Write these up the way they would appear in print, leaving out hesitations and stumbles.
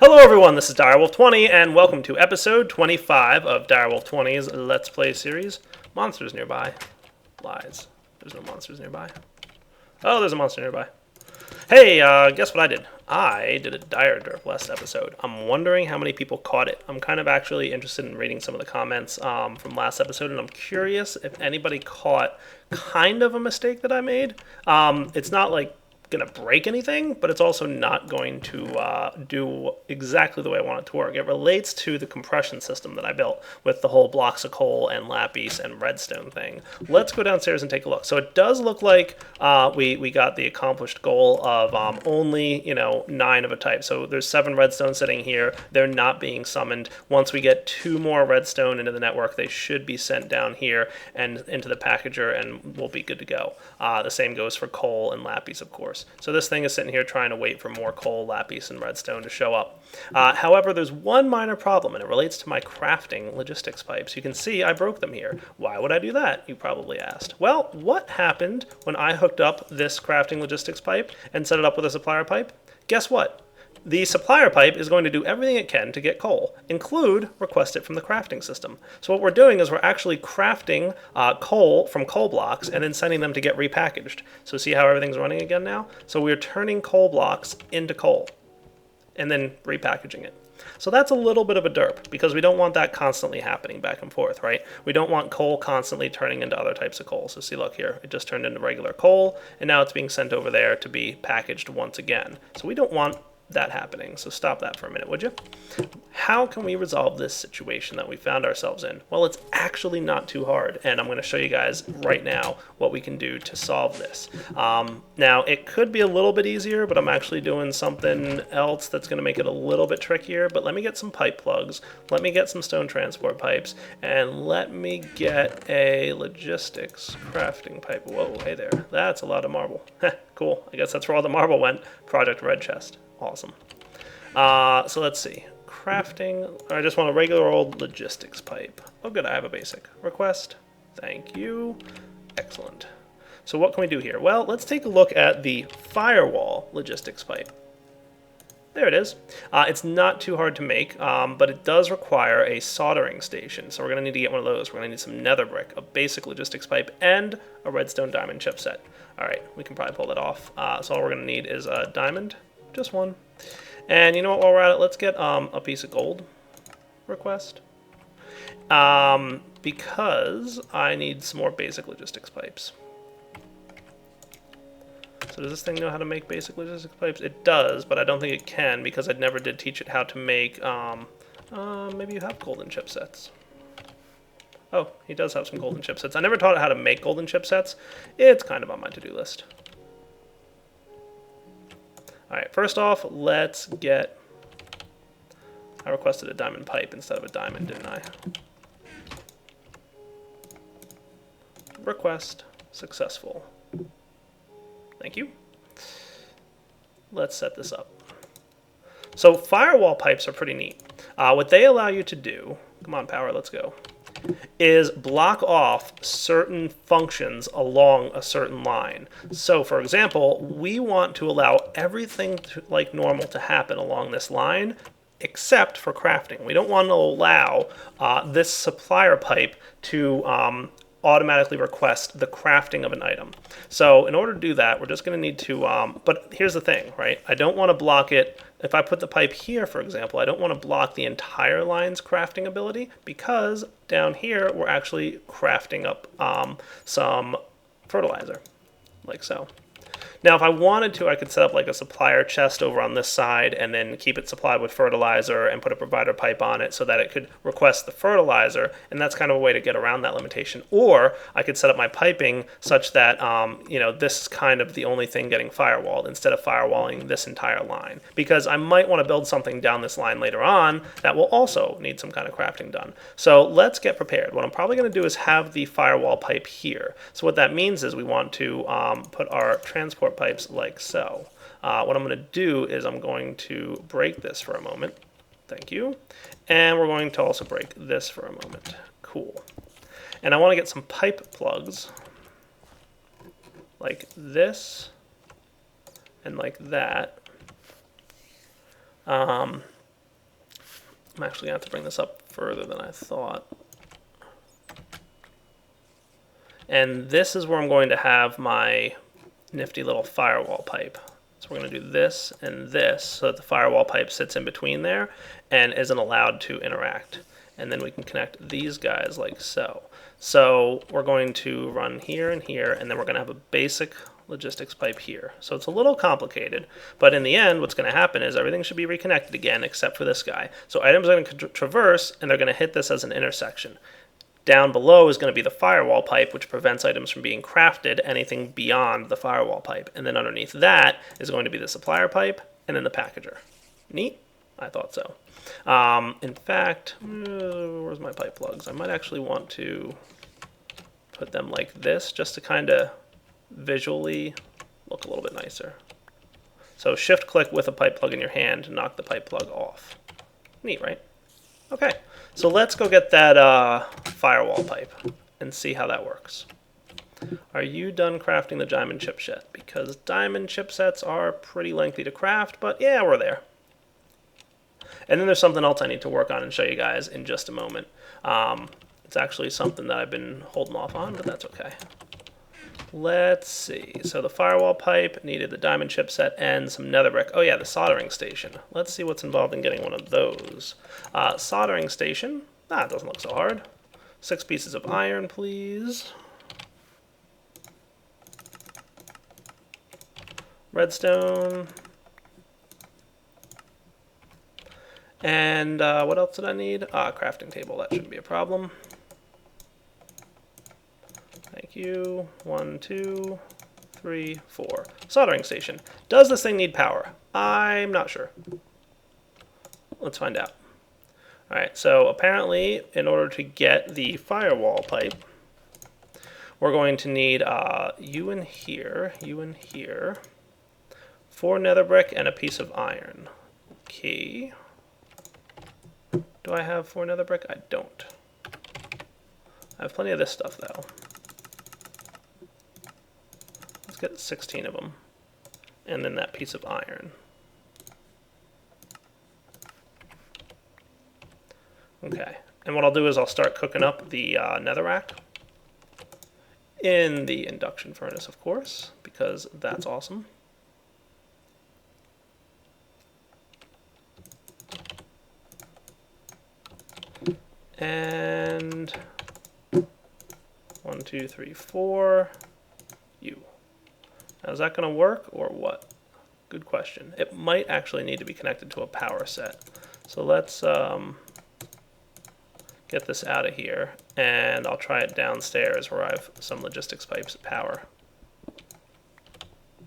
Hello everyone, this is Direwolf20, and welcome to episode 25 of Direwolf20's Let's Play series, Monsters Nearby. Lies. There's no monsters nearby. Oh, there's a monster nearby. Hey, guess what I did? I did a dire derp last episode. I'm wondering how many people caught it. I'm kind of actually interested in reading some of the comments from last episode, and I'm curious if anybody caught kind of a mistake that I made. It's not like going to break anything, but it's also not going to do exactly the way I want it to work. It relates to the compression system that I built with the whole blocks of coal and lapis and redstone thing. Let's go downstairs and take a look. So it does look like we got the accomplished goal of only 9 of a type. So there's 7 redstone sitting here. They're not being summoned. Once we get 2 more redstone into the network, they should be sent down here and into the packager, and we'll be good to go. The same goes for coal and lapis, of course. So this thing is sitting here trying to wait for more coal, lapis, and redstone to show up. However, there's one minor problem, and it relates to my crafting logistics pipes. You can see I broke them here. Why would I do that, you probably asked? Well, what happened when I hooked up this crafting logistics pipe and set it up with a supplier pipe? Guess what? The supplier pipe is going to do everything it can to get coal, include request it from the crafting system. So what we're doing is we're actually crafting coal from coal blocks and then sending them to get repackaged. So see how everything's running again now? So we're turning coal blocks into coal and then repackaging it. So that's a little bit of a derp because we don't want that constantly happening back and forth, right? We don't want coal constantly turning into other types of coal. So see, look here, it just turned into regular coal, and now it's being sent over there to be packaged once again. So we don't want that happening. So stop that for a minute, would you? How can we resolve this situation that we found ourselves in? Well, it's actually not too hard, and I'm going to show you guys right now what we can do to solve this. Now, it could be a little bit easier, but I'm actually doing something else that's going to make it a little bit trickier. But let me get some pipe plugs, let me get some stone transport pipes, and let me get a logistics crafting pipe. Whoa, hey there. That's a lot of marble. Cool. I guess that's where all the marble went. Project Red Chest. Awesome. So let's see. Crafting. I just want a regular old logistics pipe. Oh, good. I have a basic. Request. Thank you. Excellent. So what can we do here? Well, let's take a look at the Firewall logistics pipe. There it is. It's not too hard to make, but it does require a soldering station. So we're going to need to get one of those. We're going to need some nether brick, a basic logistics pipe, and a redstone diamond chipset. All right, we can probably pull that off. So all we're going to need is a diamond. Just one. And you know what, while we're at it, let's get a piece of gold request. Because I need some more basic logistics pipes. So does this thing know how to make basic logistics pipes? It does, but I don't think it can because I never did teach it how to make, maybe you have golden chipsets. Oh, he does have some golden chipsets. I never taught it how to make golden chipsets. It's kind of on my to-do list. Alright, first off, let's get... I requested a diamond pipe instead of a diamond, didn't I? Request successful. Thank you. Let's set this up. So firewall pipes are pretty neat. What they allow you to do... Come on, power, let's go. Is block off certain functions along a certain line. So for example, we want to allow everything like normal to happen along this line except for crafting. We don't want to allow this supplier pipe to automatically request the crafting of an item. So in order to do that, we're just going to need to, but here's the thing, right? I don't want to block it. If I put the pipe here, for example, I don't want to block the entire line's crafting ability because down here we're actually crafting up some fertilizer, like so. Now, if I wanted to, I could set up like a supplier chest over on this side and then keep it supplied with fertilizer and put a provider pipe on it so that it could request the fertilizer, and that's kind of a way to get around that limitation. Or I could set up my piping such that, this is kind of the only thing getting firewalled instead of firewalling this entire line. Because I might want to build something down this line later on that will also need some kind of crafting done. So let's get prepared. What I'm probably going to do is have the firewall pipe here. So what that means is we want to put our transport pipes like so. What I'm going to do is I'm going to break this for a moment. Thank you. And we're going to also break this for a moment. Cool. And I want to get some pipe plugs like this and like that. I'm actually going to have to bring this up further than I thought. And this is where I'm going to have my nifty little firewall pipe. So we're going to do this and this so that the firewall pipe sits in between there and isn't allowed to interact. And then we can connect these guys like so. So we're going to run here and here, and then we're going to have a basic logistics pipe here. So it's a little complicated, but in the end, what's going to happen is everything should be reconnected again except for this guy. So items are going to traverse, and they're going to hit this as an intersection. Down below is going to be the firewall pipe, which prevents items from being crafted, anything beyond the firewall pipe. And then underneath that is going to be the supplier pipe, and then the packager. Neat? I thought so. In fact, where's my pipe plugs? I might actually want to put them like this just to kind of visually look a little bit nicer. So shift click with a pipe plug in your hand to knock the pipe plug off. Neat, right? Okay, so let's go get that firewall pipe and see how that works. Are you done crafting the diamond chipset? Because diamond chipsets are pretty lengthy to craft, but yeah, we're there. And then there's something else I need to work on and show you guys in just a moment. It's actually something that I've been holding off on, but that's okay. Let's see. So the firewall pipe needed the diamond chipset and some nether brick. Oh yeah, the soldering station. Let's see what's involved in getting one of those. Soldering station. It doesn't look so hard. 6 pieces of iron, please. Redstone. And what else did I need? Crafting table. That shouldn't be a problem. Thank you. 1, 2, 3, 4. Soldering station. Does this thing need power? I'm not sure. Let's find out. Alright, so apparently in order to get the firewall pipe, we're going to need you in here, 4 nether brick, and a piece of iron. Okay. Do I have 4 nether brick? I don't. I have plenty of this stuff though. Let's get 16 of them. And then that piece of iron. Okay, and what I'll do is I'll start cooking up the netherrack in the induction furnace, of course, because that's awesome. And 1, 2, 3, 4. You. Now, is that going to work or what? Good question. It might actually need to be connected to a power set. So let's get this out of here, and I'll try it downstairs where I have some logistics pipes at power.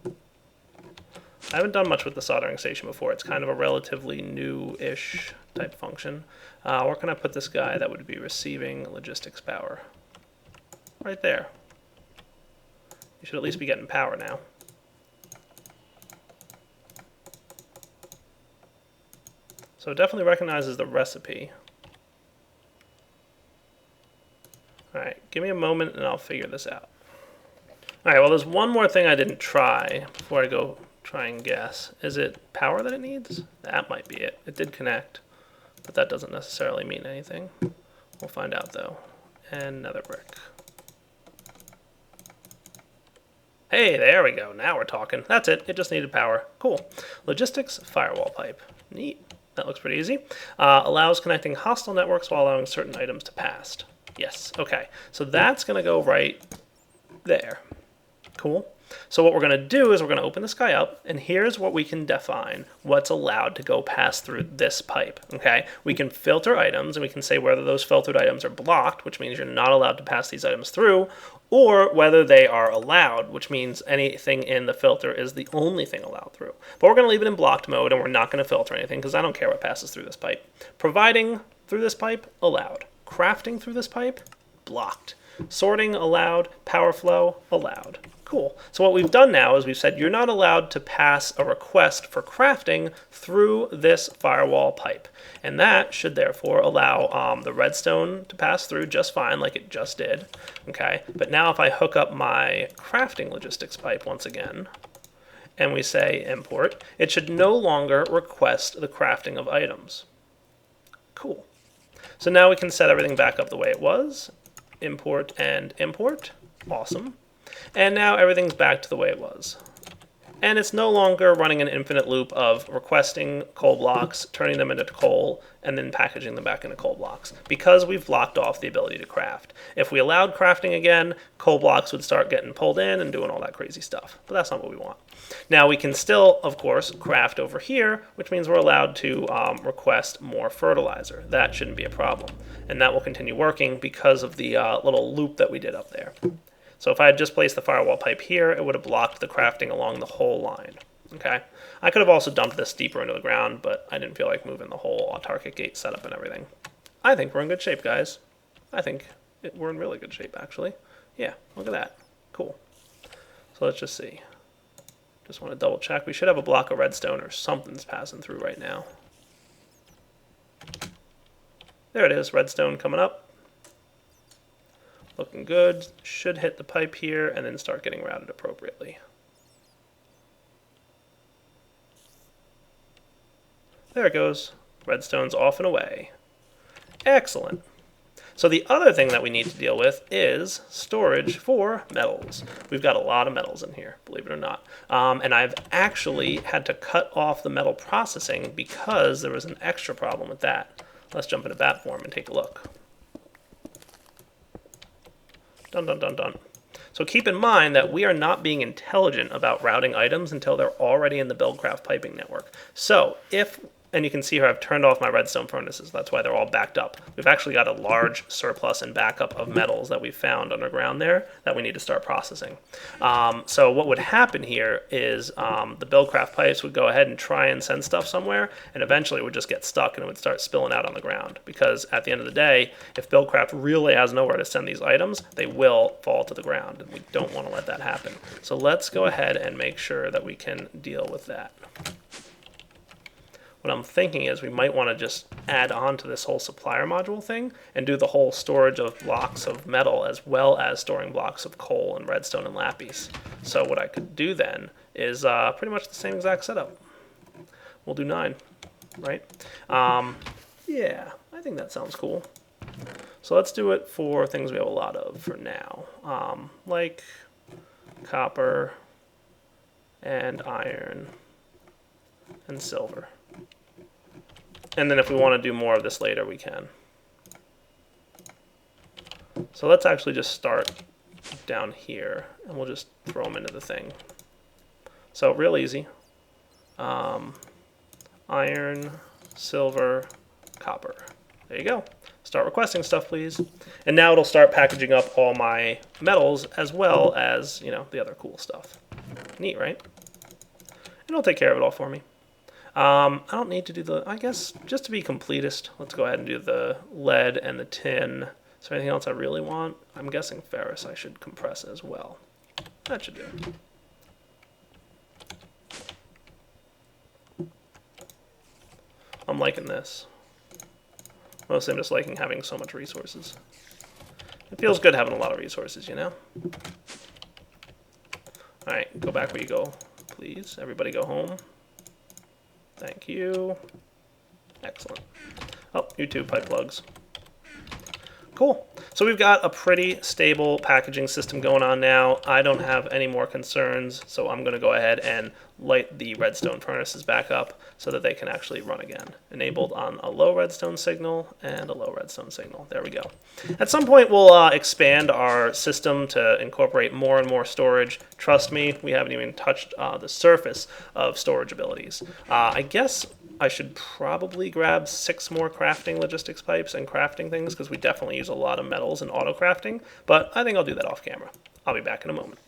I haven't done much with the soldering station before. It's kind of a relatively new-ish type function. Where can I put this guy that would be receiving logistics power? Right there. You should at least be getting power now. So it definitely recognizes the recipe. Alright, give me a moment and I'll figure this out. Alright, well there's one more thing I didn't try before I go try and guess. Is it power that it needs? That might be it. It did connect, but that doesn't necessarily mean anything. We'll find out though. And nether brick. Hey, there we go. Now we're talking. That's it. It just needed power. Cool. Logistics firewall pipe. Neat. That looks pretty easy. Allows connecting hostile networks while allowing certain items to pass. Yes. Okay. So that's going to go right there. Cool. So what we're going to do is we're going to open this guy up, and here's what we can define what's allowed to go pass through this pipe. Okay. We can filter items, and we can say whether those filtered items are blocked, which means you're not allowed to pass these items through, or whether they are allowed, which means anything in the filter is the only thing allowed through. But we're going to leave it in blocked mode, and we're not going to filter anything because I don't care what passes through this pipe. Providing through this pipe, allowed. Crafting through this pipe, blocked. Sorting, allowed. Power flow, allowed. Cool. So what we've done now is we've said you're not allowed to pass a request for crafting through this firewall pipe. And that should therefore allow the redstone to pass through just fine, like it just did. Okay. But now if I hook up my crafting logistics pipe once again, and we say import, it should no longer request the crafting of items. Cool. So now we can set everything back up the way it was. Import and import. Awesome. And now everything's back to the way it was. And it's no longer running an infinite loop of requesting coal blocks, turning them into coal, and then packaging them back into coal blocks, because we've blocked off the ability to craft. If we allowed crafting again, coal blocks would start getting pulled in and doing all that crazy stuff. But that's not what we want. Now we can still, of course, craft over here, which means we're allowed to request more fertilizer. That shouldn't be a problem. And that will continue working because of the little loop that we did up there. So if I had just placed the firewall pipe here, it would have blocked the crafting along the whole line. Okay. I could have also dumped this deeper into the ground, but I didn't feel like moving the whole autarkic gate setup and everything. I think we're in good shape, guys. I think we're in really good shape, actually. Yeah, look at that. Cool. So let's just see. Just want to double check. We should have a block of redstone or something's passing through right now. There it is, redstone coming up. Looking good. Should hit the pipe here and then start getting routed appropriately. There it goes. Redstone's off and away. Excellent. So the other thing that we need to deal with is storage for metals. We've got a lot of metals in here, believe it or not. And I've actually had to cut off the metal processing because there was an extra problem with that. Let's jump into bat form and take a look. Dun, dun, dun, dun. So keep in mind that we are not being intelligent about routing items until they're already in the Buildcraft piping network. So if, and you can see here I've turned off my redstone furnaces, that's why they're all backed up. We've actually got a large surplus and backup of metals that we found underground there that we need to start processing. So what would happen here is the Buildcraft pipes would go ahead and try and send stuff somewhere, and eventually it would just get stuck and it would start spilling out on the ground. Because at the end of the day, if Buildcraft really has nowhere to send these items, they will fall to the ground, and we don't want to let that happen. So let's go ahead and make sure that we can deal with that. What I'm thinking is we might want to just add on to this whole supplier module thing and do the whole storage of blocks of metal as well as storing blocks of coal and redstone and lapis. So what I could do then is pretty much the same exact setup. We'll do 9, right? Yeah, I think that sounds cool. So let's do it for things we have a lot of for now, like copper and iron and silver. And then if we want to do more of this later, we can. So let's actually just start down here, and we'll just throw them into the thing. So real easy. Iron, silver, copper. There you go. Start requesting stuff, please. And now it'll start packaging up all my metals as well as, you know, the other cool stuff. Neat, right? And it'll take care of it all for me. I don't need to do the, I guess, just to be completist, let's go ahead and do the lead and the tin. Is there anything else I really want? I'm guessing ferrous I should compress as well. That should do. I'm liking this. Mostly I'm just liking having so much resources. It feels good having a lot of resources, you know? Alright, go back where you go, please. Everybody go home. Thank you. Excellent. Oh, YouTube pipe plugs. Cool. So we've got a pretty stable packaging system going on now. I don't have any more concerns, so I'm going to go ahead and light the redstone furnaces back up so that they can actually run again. Enabled on a low redstone signal and a low redstone signal. There we go. At some point we'll expand our system to incorporate more and more storage. Trust me, we haven't even touched the surface of storage abilities. I guess I should probably grab 6 more crafting logistics pipes and crafting things because we definitely use a lot of metals in auto crafting, but I think I'll do that off camera. I'll be back in a moment.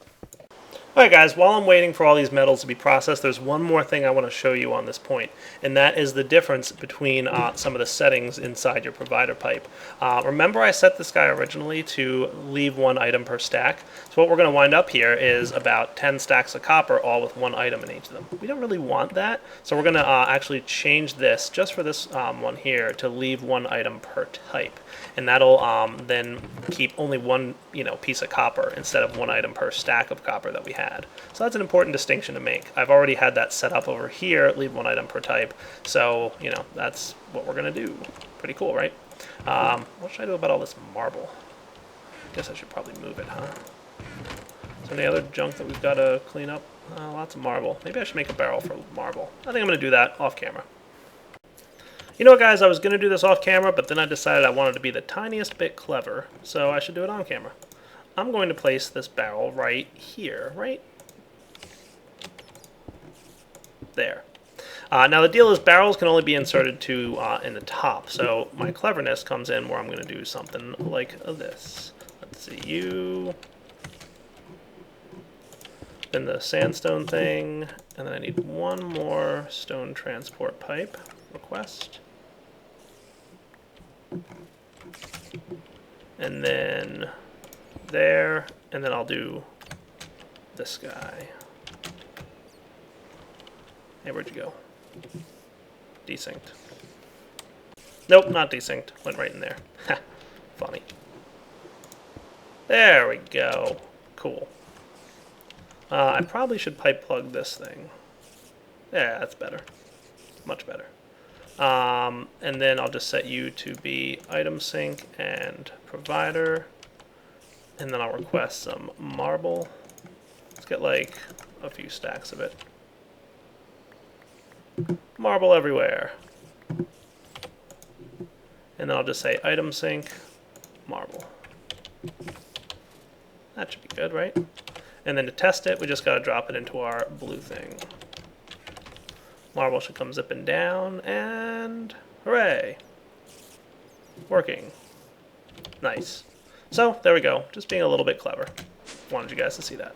Alright guys, while I'm waiting for all these metals to be processed, there's one more thing I want to show you on this point, and that is the difference between some of the settings inside your provider pipe. Remember I set this guy originally to leave 1 item per stack? So what we're going to wind up here is about 10 stacks of copper, all with 1 item in each of them. We don't really want that, so we're going to actually change this, just for this one here, to leave 1 item per type. And that'll then keep only 1 piece of copper instead of 1 item per stack of copper that we have. had. So that's an important distinction to make. I've already had that set up over here, leave 1 item per type. So, you know, that's what we're going to do. Pretty cool, right? What should I do about all this marble? Guess I should probably move it, huh? Is there any other junk that we've got to clean up? Lots of marble. Maybe I should make a barrel for marble. I think I'm going to do that off camera. You know what, guys? I was going to do this off camera, but then I decided I wanted to be the tiniest bit clever, so I should do it on camera. I'm going to place this barrel right here, right there. Now the deal is barrels can only be inserted to in the top, so my cleverness comes in where I'm going to do something like this. Let's see, you, then the sandstone thing, and then I need 1 more stone transport pipe request. And then there, and then I'll do this guy. Hey, where'd you go? Desynced. Nope, not desynced. Went right in there. Ha, funny. There we go. Cool. I probably should pipe plug this thing. Yeah, that's better. Much better. And then I'll just set you to be item sync and provider. And then I'll request some marble. Let's get like a few stacks of it. Marble everywhere. And then I'll just say item sync, marble. That should be good, right? And then to test it, we just got to drop it into our blue thing. Marble should come zipping down, and hooray! Working. Nice. So, there we go. Just being a little bit clever. Wanted you guys to see that.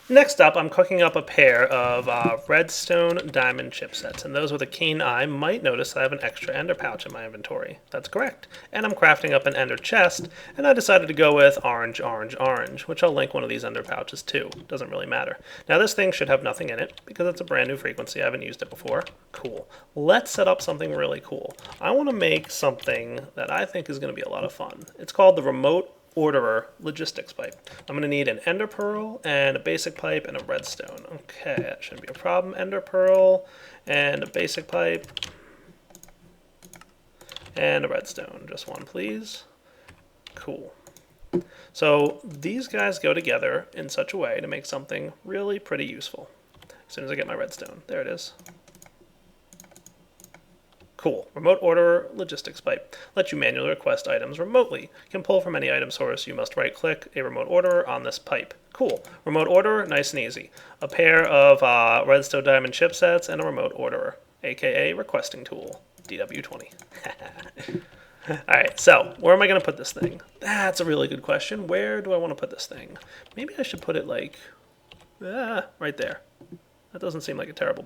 Next up, I'm cooking up a pair of redstone diamond chipsets, and those with a keen eye might notice I have an extra ender pouch in my inventory. That's correct. And I'm crafting up an ender chest, and I decided to go with orange, orange, orange, which I'll link one of these ender pouches to. Doesn't really matter. Now this thing should have nothing in it, because it's a brand new frequency. I haven't used it before. Cool. Let's set up something really cool. I want to make something that I think is going to be a lot of fun. It's called the remote orderer logistics pipe. I'm going to need an ender pearl and a basic pipe and a redstone. Okay, that shouldn't be a problem. Ender pearl and a basic pipe and a redstone. Just 1, please. Cool. So these guys go together in such a way to make something really pretty useful. As soon as I get my redstone. There it is. Cool. Remote orderer logistics pipe. Lets you manually request items remotely. You can pull from any item source. You must right-click a remote orderer on this pipe. Cool. Remote orderer, nice and easy. A pair of redstone diamond chipsets and a remote orderer, aka requesting tool, DW20. Alright, so where am I going to put this thing? That's a really good question. Where do I want to put this thing? Maybe I should put it like right there. That doesn't seem like a terrible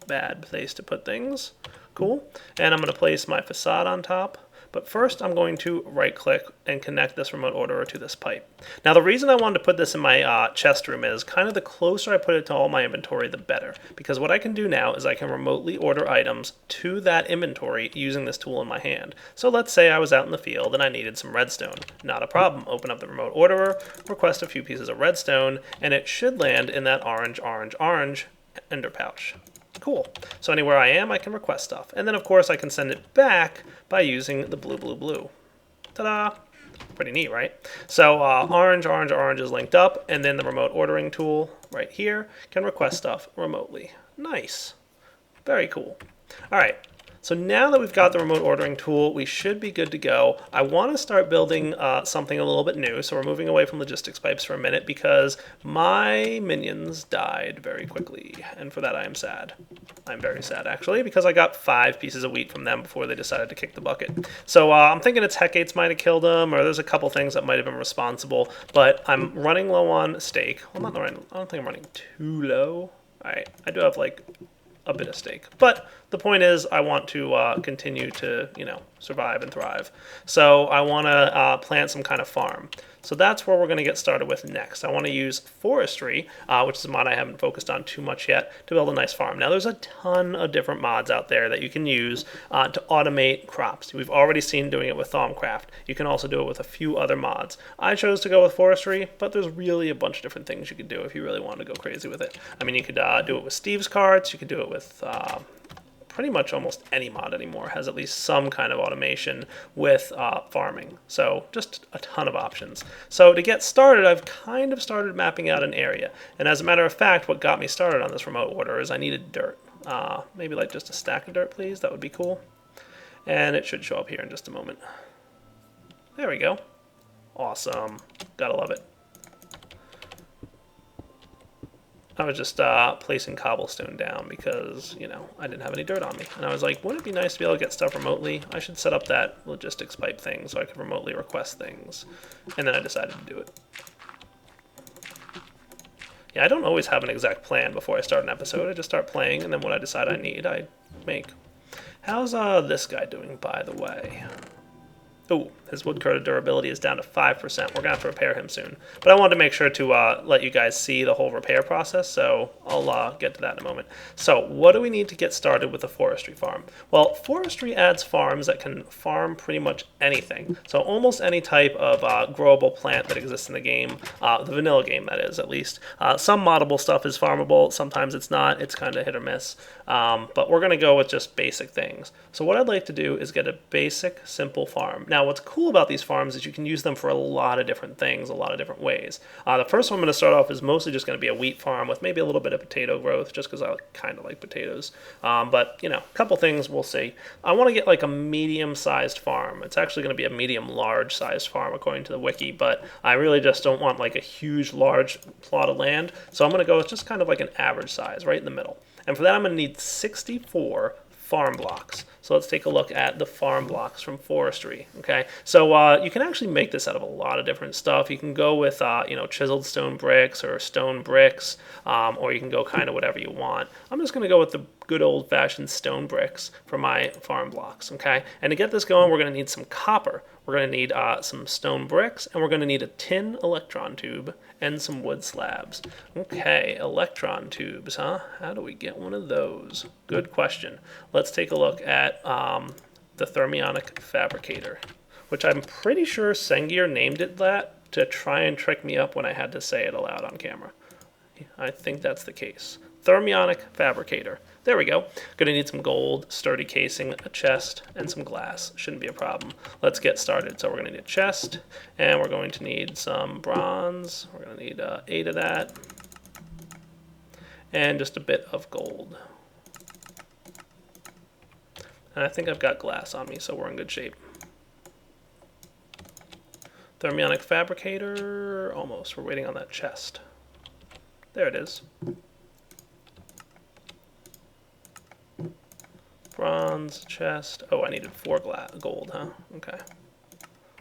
bad place to put things. Cool. And I'm going to place my facade on top. But first I'm going to right click and connect this remote orderer to this pipe. Now the reason I wanted to put this in my chest room is kind of the closer I put it to all my inventory, the better. Because what I can do now is I can remotely order items to that inventory using this tool in my hand. So let's say I was out in the field and I needed some redstone. Not a problem. Open up the remote orderer, request a few pieces of redstone, and it should land in that orange, orange, orange ender pouch. Cool. So anywhere I am, I can request stuff. And then, of course, I can send it back by using the blue, blue, blue. Ta-da! Pretty neat, right? So orange, orange, orange is linked up, and then the remote ordering tool right here can request stuff remotely. Nice. Very cool. All right. So now that we've got the remote ordering tool, we should be good to go. I want to start building something a little bit new, so we're moving away from logistics pipes for a minute because my minions died very quickly, and for that I am sad. I'm very sad, actually, because I got 5 pieces of wheat from them before they decided to kick the bucket. So I'm thinking it's Hecates might have killed them, or there's a couple things that might have been responsible, but I'm running low on steak. Well, I don't think I'm running too low. All right, I do have, like, a bit of steak, but the point is I want to continue to, survive and thrive. So I want to plant some kind of farm. So that's where we're going to get started with next. I want to use Forestry, which is a mod I haven't focused on too much yet, to build a nice farm. Now there's a ton of different mods out there that you can use to automate crops. We've already seen doing it with Thaumcraft. You can also do it with a few other mods. I chose to go with Forestry, but there's really a bunch of different things you could do if you really wanted to go crazy with it. I mean, you could do it with Steve's carts, you could do it with pretty much almost any mod anymore has at least some kind of automation with farming. So just a ton of options. So to get started, I've kind of started mapping out an area. And as a matter of fact, what got me started on this remote order is I needed dirt. Maybe like just a stack of dirt, please. That would be cool. And it should show up here in just a moment. There we go. Awesome. Gotta love it. I was just placing cobblestone down because, I didn't have any dirt on me. And I was like, wouldn't it be nice to be able to get stuff remotely? I should set up that logistics pipe thing so I could remotely request things. And then I decided to do it. Yeah, I don't always have an exact plan before I start an episode. I just start playing, and then what I decide I need, I make. How's this guy doing, by the way? Oh, his woodcutter durability is down to 5%. We're going to have to repair him soon. But I wanted to make sure to let you guys see the whole repair process, so I'll get to that in a moment. So what do we need to get started with a forestry farm? Well, forestry adds farms that can farm pretty much anything. So almost any type of growable plant that exists in the game, the vanilla game that is at least. Some moddable stuff is farmable, sometimes it's not. It's kind of hit or miss. But we're going to go with just basic things. So what I'd like to do is get a basic, simple farm. Now, what's cool about these farms is you can use them for a lot of different things, a lot of different ways. The first one I'm going to start off is mostly just going to be a wheat farm with maybe a little bit of potato growth, just because I kind of like potatoes. But, a couple things we'll see. I want to get like a medium-sized farm. It's actually going to be a medium-large sized farm according to the wiki, but I really just don't want like a huge, large plot of land. So I'm going to go with just kind of like an average size, right in the middle. And for that, I'm going to need 64 farm blocks. So let's take a look at the farm blocks from Forestry. Okay, so you can actually make this out of a lot of different stuff. You can go with chiseled stone bricks or stone bricks, or you can go kind of whatever you want. I'm just going to go with the good old-fashioned stone bricks for my farm blocks. Okay, and to get this going, we're going to need some copper. We're going to need some stone bricks, and we're going to need a tin electron tube and some wood slabs. Okay, electron tubes, huh? How do we get one of those? Good question. Let's take a look at the thermionic fabricator, which I'm pretty sure Sengir named it that to try and trick me up when I had to say it aloud on camera. I think that's the case. Thermionic fabricator. There we go. Going to need some gold, sturdy casing, a chest, and some glass. Shouldn't be a problem. Let's get started. So we're going to need a chest, and we're going to need some bronze. We're going to need 8 of that, and just a bit of gold. And I think I've got glass on me, so we're in good shape. Thermionic fabricator, almost. We're waiting on that chest. There it is. Bronze, chest. Oh, I needed 4 gold, huh? Okay.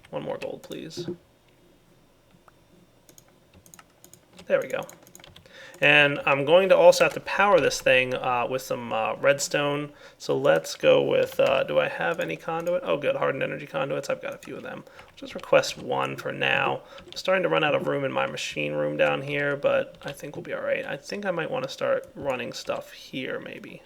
1 more gold, please. There we go. And I'm going to also have to power this thing with some redstone. So let's go with, do I have any conduit? Oh, good, hardened energy conduits. I've got a few of them. I'll just request 1 for now. I'm starting to run out of room in my machine room down here, but I think we'll be all right. I think I might want to start running stuff here, maybe.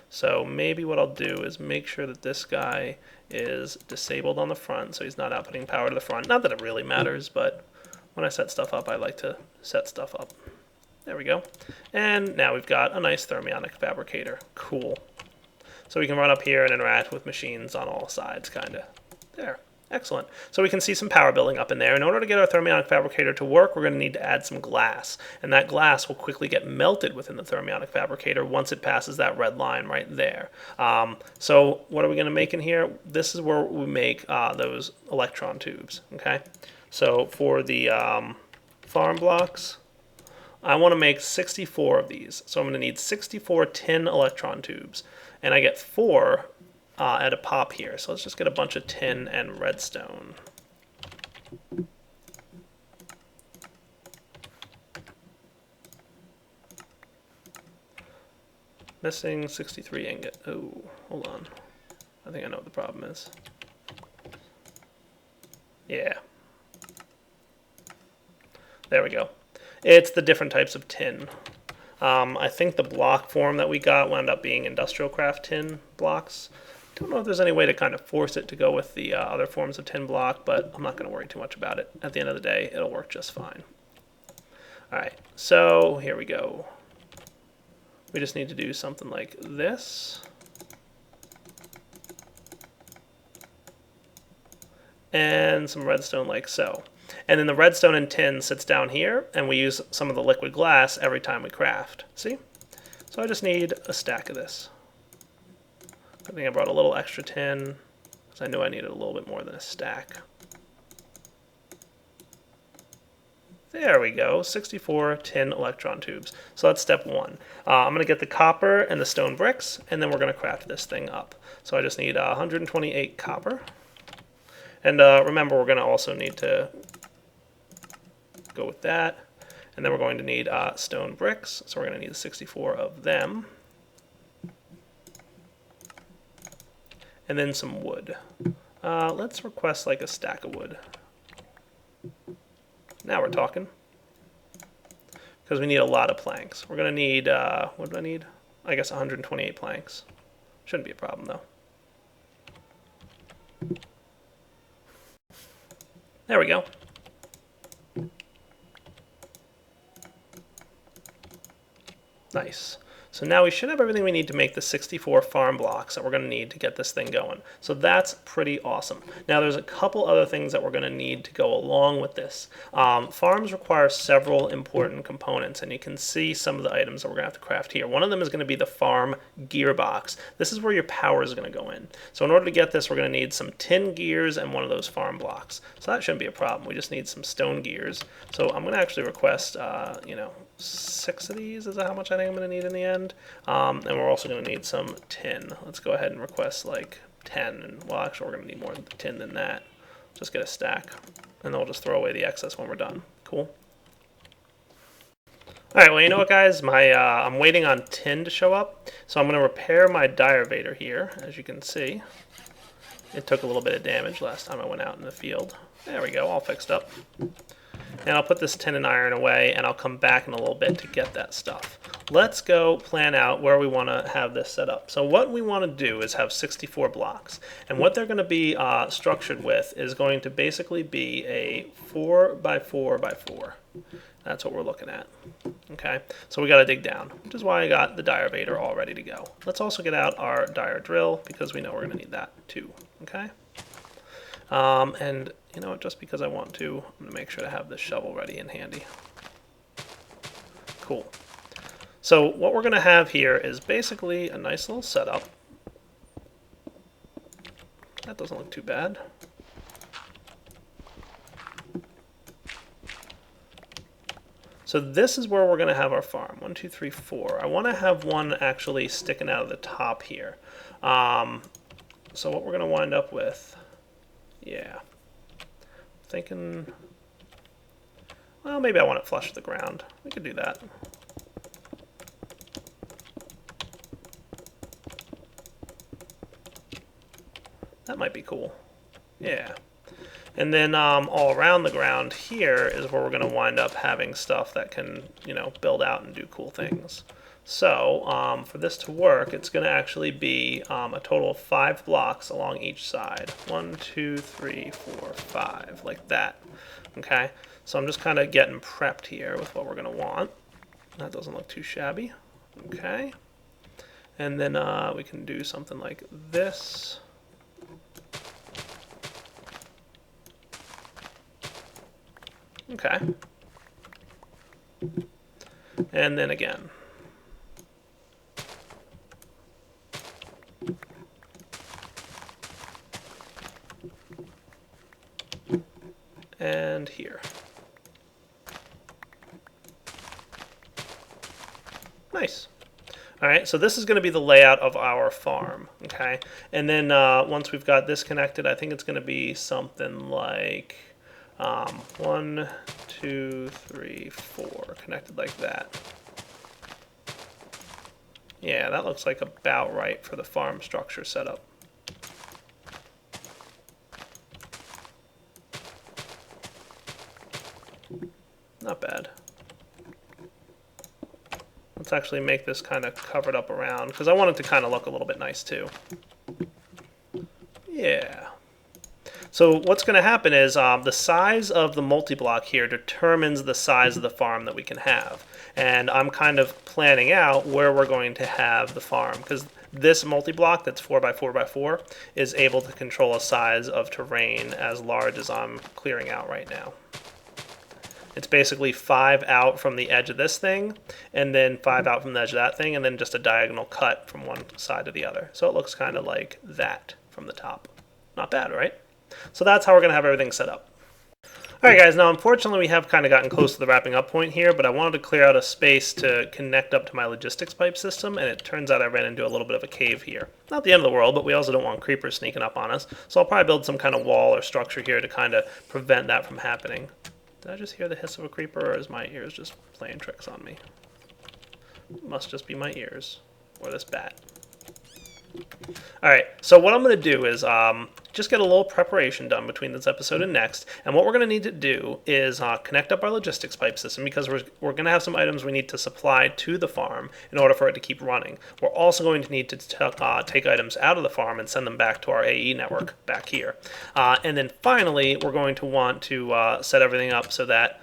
So maybe what I'll do is make sure that this guy is disabled on the front, so he's not outputting power to the front. Not that it really matters, but when I set stuff up, I like to set stuff up. There we go. And now we've got a nice thermionic fabricator. Cool. So we can run up here and interact with machines on all sides, kind of. There. Excellent. So we can see some power building up in there. In order to get our thermionic fabricator to work, we're going to need to add some glass. And that glass will quickly get melted within the thermionic fabricator once it passes that red line right there. So what are we going to make in here? This is where we make those electron tubes. Okay. So for the farm blocks, I want to make 64 of these. So I'm going to need 64 tin electron tubes. And I get 4 at a pop here. So let's just get a bunch of tin and redstone. Missing 63 ingot. Oh, hold on. I think I know what the problem is. Yeah. There we go. It's the different types of tin. I think the block form that we got wound up being industrial craft tin blocks. Don't know if there's any way to kind of force it to go with the other forms of tin block, but I'm not going to worry too much about it. At the end of the day, it'll work just fine. Alright, so here we go. We just need to do something like this. And some redstone like so. And then the redstone and tin sits down here, and we use some of the liquid glass every time we craft. See? So I just need a stack of this. I think I brought a little extra tin, because I knew I needed a little bit more than a stack. There we go, 64 tin electron tubes. So that's step one. I'm going to get the copper and the stone bricks, and then we're going to craft this thing up. So I just need 128 copper. And remember, we're going to also need to go with that. And then we're going to need stone bricks, so we're going to need 64 of them. And then some wood. Let's request like a stack of wood. Now we're talking. Because we need a lot of planks. We're going to need, what do I need? I guess 128 planks. Shouldn't be a problem though. There we go. Nice. So now we should have everything we need to make the 64 farm blocks that we're going to need to get this thing going. So that's pretty awesome. Now there's a couple other things that we're going to need to go along with this. Farms require several important components, and you can see some of the items that we're going to have to craft here. One of them is going to be the farm gearbox. This is where your power is going to go in. So in order to get this, we're going to need some tin gears and one of those farm blocks. So that shouldn't be a problem. We just need some stone gears. So I'm going to actually request, 6 of these is how much I think I'm going to need in the end. And we're also going to need some tin. Let's go ahead and request like 10. And well, actually, we're going to need more tin than that. Just get a stack, and then we'll just throw away the excess when we're done. Cool. All right. Well, you know what, guys? I'm waiting on tin to show up, so I'm going to repair my direvator here. As you can see, it took a little bit of damage last time I went out in the field. There we go, all fixed up. And I'll put this tin and iron away, and I'll come back in a little bit to get that stuff. Let's go plan out where we want to have this set up. So what we want to do is have 64 blocks. And what they're going to be structured with is going to basically be a 4x4x4. That's what we're looking at. Okay, so we got to dig down, which is why I got the direvator all ready to go. Let's also get out our dire drill, because we know we're going to need that too. Okay. And you know what, just because I want to, I'm going to make sure to have this shovel ready and handy. Cool. So what we're going to have here is basically a nice little setup. That doesn't look too bad. So this is where we're going to have our farm. 1, 2, 3, 4. I want to have one actually sticking out of the top here. So what we're going to wind up with, yeah, thinking, well, maybe I want it flush to the ground. We could do that. That might be cool. Yeah. And then all around the ground here is where we're going to wind up having stuff that can, build out and do cool things. So for this to work, it's going to actually be a total of 5 blocks along each side. 1, 2, 3, 4, 5, like that. Okay, so I'm just kind of getting prepped here with what we're going to want. That doesn't look too shabby. Okay, and then we can do something like this. Okay, and then again. And here. Nice. All right, so this is going to be the layout of our farm, okay? And then once we've got this connected, I think it's going to be something like 1, 2, 3, 4, connected like that. Yeah, that looks like about right for the farm structure setup. Not bad. Let's actually make this kind of covered up around, because I want it to kind of look a little bit nice too. Yeah. So what's going to happen is the size of the multi-block here determines the size of the farm that we can have. And I'm kind of planning out where we're going to have the farm, because this multi-block that's 4x4x4 is able to control a size of terrain as large as I'm clearing out right now. It's basically 5 out from the edge of this thing, and then 5 out from the edge of that thing, and then just a diagonal cut from one side to the other. So it looks kind of like that from the top. Not bad, right? So that's how we're going to have everything set up. Alright guys, now unfortunately we have kind of gotten close to the wrapping up point here, but I wanted to clear out a space to connect up to my logistics pipe system, and it turns out I ran into a little bit of a cave here. Not the end of the world, but we also don't want creepers sneaking up on us, so I'll probably build some kind of wall or structure here to kind of prevent that from happening. Did I just hear the hiss of a creeper, or is my ears just playing tricks on me? Must just be my ears, or this bat. Alright, so what I'm going to do is just get a little preparation done between this episode and next, and what we're going to need to do is connect up our logistics pipe system, because we're going to have some items we need to supply to the farm in order for it to keep running. We're also going to need to take items out of the farm and send them back to our AE network back here. And then finally, we're going to want to set everything up so that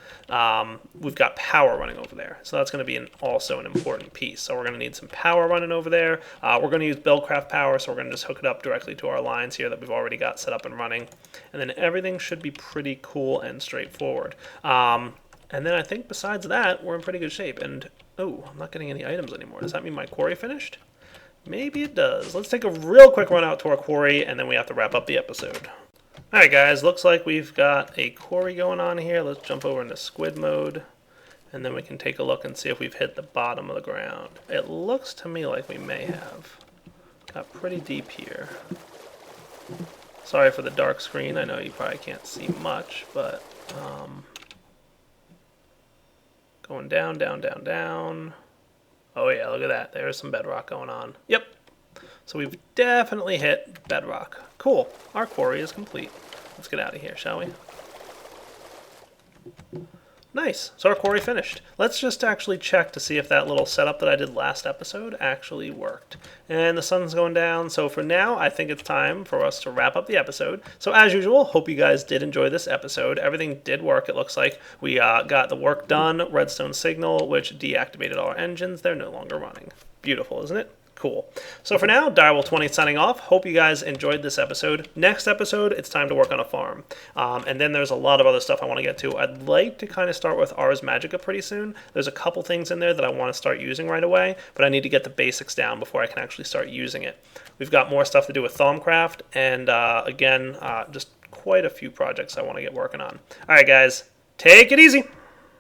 we've got power running over there. So that's going to be also an important piece. So we're going to need some power running over there. We're going to use Buildcraft power, so we're going to just hook it up directly to our lines here that we've already got set up and running. And then everything should be pretty cool and straightforward. And then I think besides that, we're in pretty good shape. And, oh, I'm not getting any items anymore. Does that mean my quarry finished? Maybe it does. Let's take a real quick run out to our quarry, and then we have to wrap up the episode. Alright guys, looks like we've got a quarry going on here. Let's jump over into squid mode, and then we can take a look and see if we've hit the bottom of the ground. It looks to me like we may have. Got pretty deep here. Sorry for the dark screen. I know you probably can't see much, but going down, down, down, down. Oh yeah, look at that. There's some bedrock going on. Yep. So we've definitely hit bedrock. Cool. Our quarry is complete. Let's get out of here, shall we? Nice. So our quarry finished. Let's just actually check to see if that little setup that I did last episode actually worked. And the sun's going down, so for now, I think it's time for us to wrap up the episode. So as usual, hope you guys did enjoy this episode. Everything did work, it looks like. We got the work done, redstone signal, which deactivated all our engines. They're no longer running. Beautiful, isn't it? Cool. So for now, Direwolf20 signing off. Hope you guys enjoyed this episode. Next episode, it's time to work on a farm. And then there's a lot of other stuff I want to get to. I'd like to kind of start with Ars Magica pretty soon. There's a couple things in there that I want to start using right away, but I need to get the basics down before I can actually start using it. We've got more stuff to do with Thaumcraft, and again, just quite a few projects I want to get working on. All right, guys, take it easy.